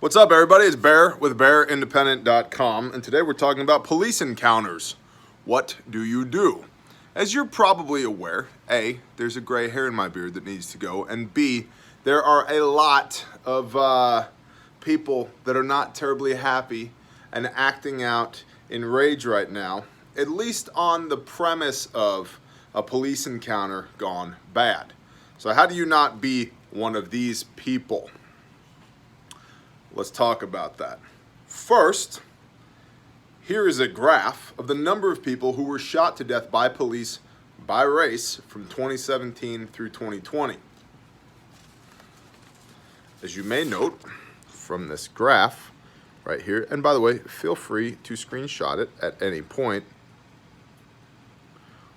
What's up, everybody? It's Bear with BearIndependent.com, and today we're talking about police encounters. What do you do? As you're probably aware, A, there's a gray hair in my beard that needs to go, and B, there are a lot of people that are not terribly happy and acting out in rage right now, at least on the premise of a police encounter gone bad. So how do you not be one of these people? Let's talk about that. First, here is a graph of the number of people who were shot to death by police by race from 2017 through 2020. As you may note from this graph right here, and by the way, feel free to screenshot it at any point.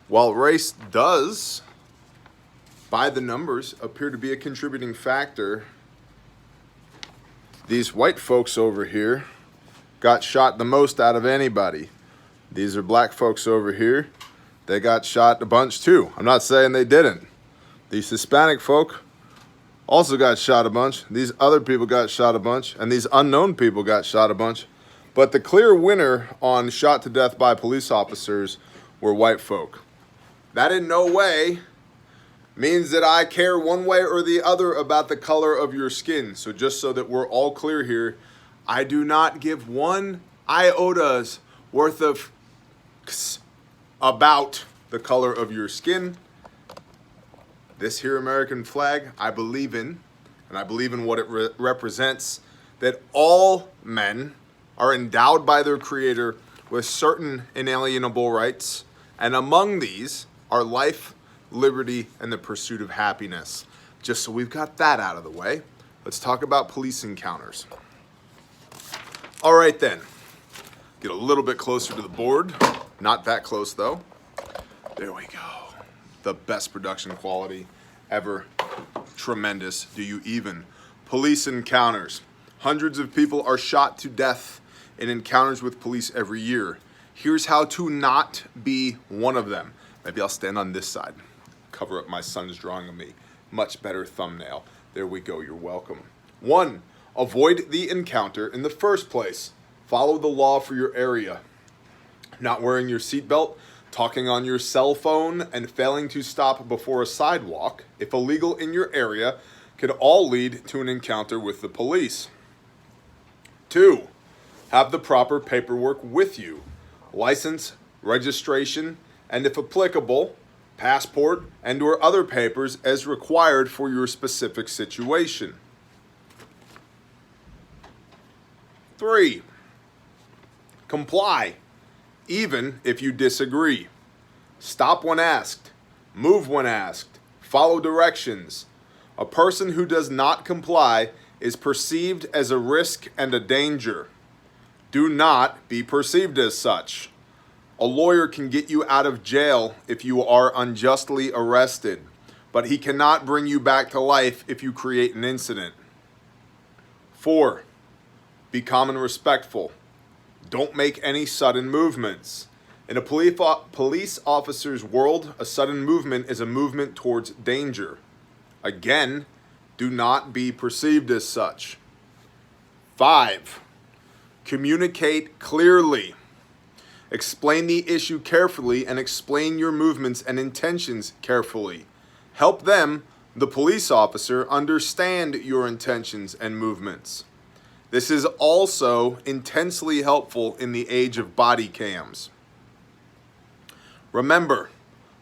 While race does, by the numbers, appear to be a contributing factor, these white folks over here got shot the most out of anybody. These are black folks over here. They got shot a bunch too. I'm not saying they didn't. These Hispanic folk also got shot a bunch. These other people got shot a bunch. And these unknown people got shot a bunch. But the clear winner on shot to death by police officers were white folk. That in no way means that I care one way or the other about the color of your skin. So just so that we're all clear here, I do not give one iota's worth of about the color of your skin. This here American flag, I believe in, and I believe in what it represents, that all men are endowed by their Creator with certain inalienable rights, and among these are life, liberty, and the pursuit of happiness. Just so we've got that out of the way, let's talk about police encounters. All right then, get a little bit closer to the board. Not that close though. There we go. The best production quality ever. Tremendous. Do you even? Police encounters. Hundreds of people are shot to death in encounters with police every year. Here's how to not be one of them. Maybe I'll stand on this side. Cover up my son's drawing of me. Much better thumbnail. There we go. You're welcome. 1. Avoid the encounter in the first place. Follow the law for your area. Not wearing your seatbelt, talking on your cell phone, and failing to stop before a sidewalk, if illegal in your area, could all lead to an encounter with the police. 2. Have the proper paperwork with you. License, registration, and if applicable, passport and or other papers as required for your specific situation. 3. Comply, even if you disagree. Stop when asked. Move when asked. Follow directions. A person who does not comply is perceived as a risk and a danger. Do not be perceived as such. A lawyer can get you out of jail if you are unjustly arrested, but he cannot bring you back to life if you create an incident. 4. Be calm and respectful. Don't make any sudden movements. In a police officer's world, a sudden movement is a movement towards danger. Again, do not be perceived as such. 5. Communicate clearly. Explain the issue carefully and explain your movements and intentions carefully. Help them, the police officer, understand your intentions and movements. This is also intensely helpful in the age of body cams. Remember,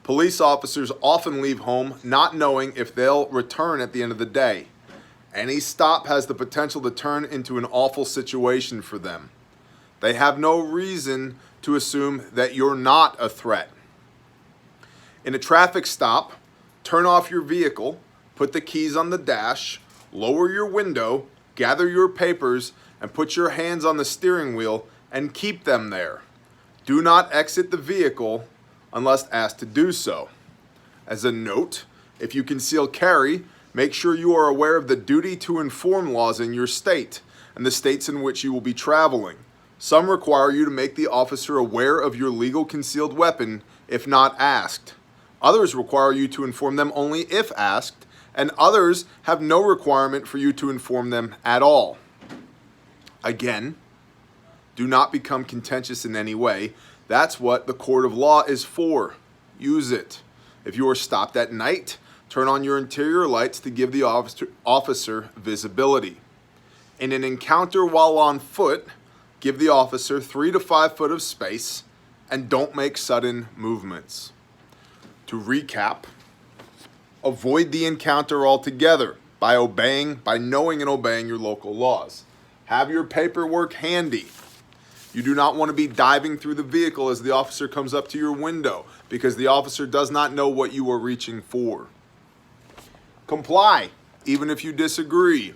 police officers often leave home not knowing if they'll return at the end of the day. Any stop has the potential to turn into an awful situation for them. They have no reason to assume that you're not a threat. In a traffic stop, turn off your vehicle, put the keys on the dash, lower your window, gather your papers, and put your hands on the steering wheel and keep them there. Do not exit the vehicle unless asked to do so. As a note, if you conceal carry, make sure you are aware of the duty to inform laws in your state and the states in which you will be traveling. Some require you to make the officer aware of your legal concealed weapon if not asked. Others require you to inform them only if asked, and others have no requirement for you to inform them at all. Again, do not become contentious in any way. That's what the court of law is for. Use it. If you are stopped at night, turn on your interior lights to give the officer visibility. In an encounter while on foot, give the officer 3 to 5 foot of space and don't make sudden movements. To recap, avoid the encounter altogether by knowing and obeying your local laws. Have your paperwork handy. You do not want to be diving through the vehicle as the officer comes up to your window because the officer does not know what you are reaching for. Comply, even if you disagree.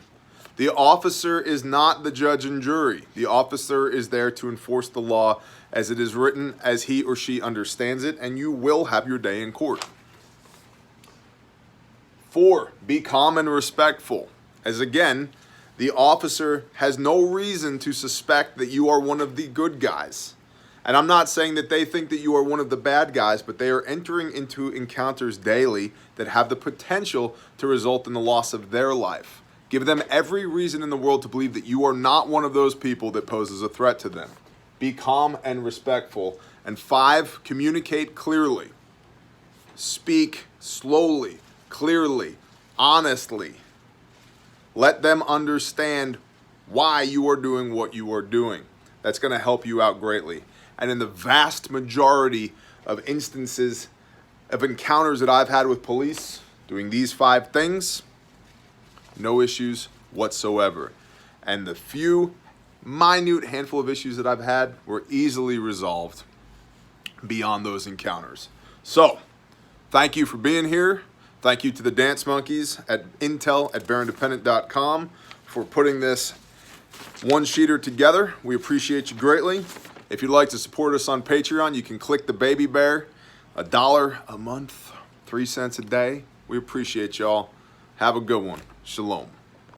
The officer is not the judge and jury. The officer is there to enforce the law as it is written, as he or she understands it, and you will have your day in court. 4, be calm and respectful. As again, the officer has no reason to suspect that you are one of the good guys. And I'm not saying that they think that you are one of the bad guys, but they are entering into encounters daily that have the potential to result in the loss of their life. Give them every reason in the world to believe that you are not one of those people that poses a threat to them. Be calm and respectful. And 5, communicate clearly. Speak slowly, clearly, honestly. Let them understand why you are doing what you are doing. That's going to help you out greatly. And in the vast majority of instances of encounters that I've had with police doing these 5 things, no issues whatsoever. And the few minute handful of issues that I've had were easily resolved beyond those encounters. So, thank you for being here. Thank you to the Dance Monkeys at intel@bearindependent.com for putting this one-sheeter together. We appreciate you greatly. If you'd like to support us on Patreon, you can click the baby bear. $1 a month, 3 cents a day. We appreciate y'all. Have a good one. Shalom.